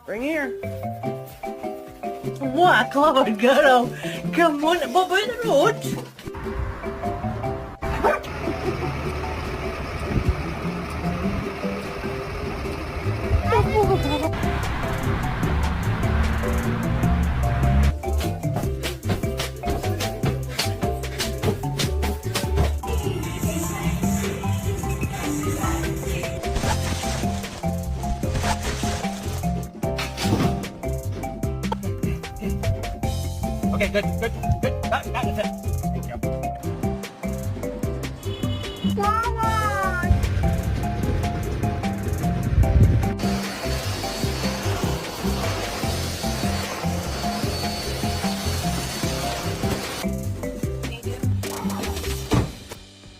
Bring here. Wow, Chloe, girl. Come on, Bob in the road. Okay, good. That's it.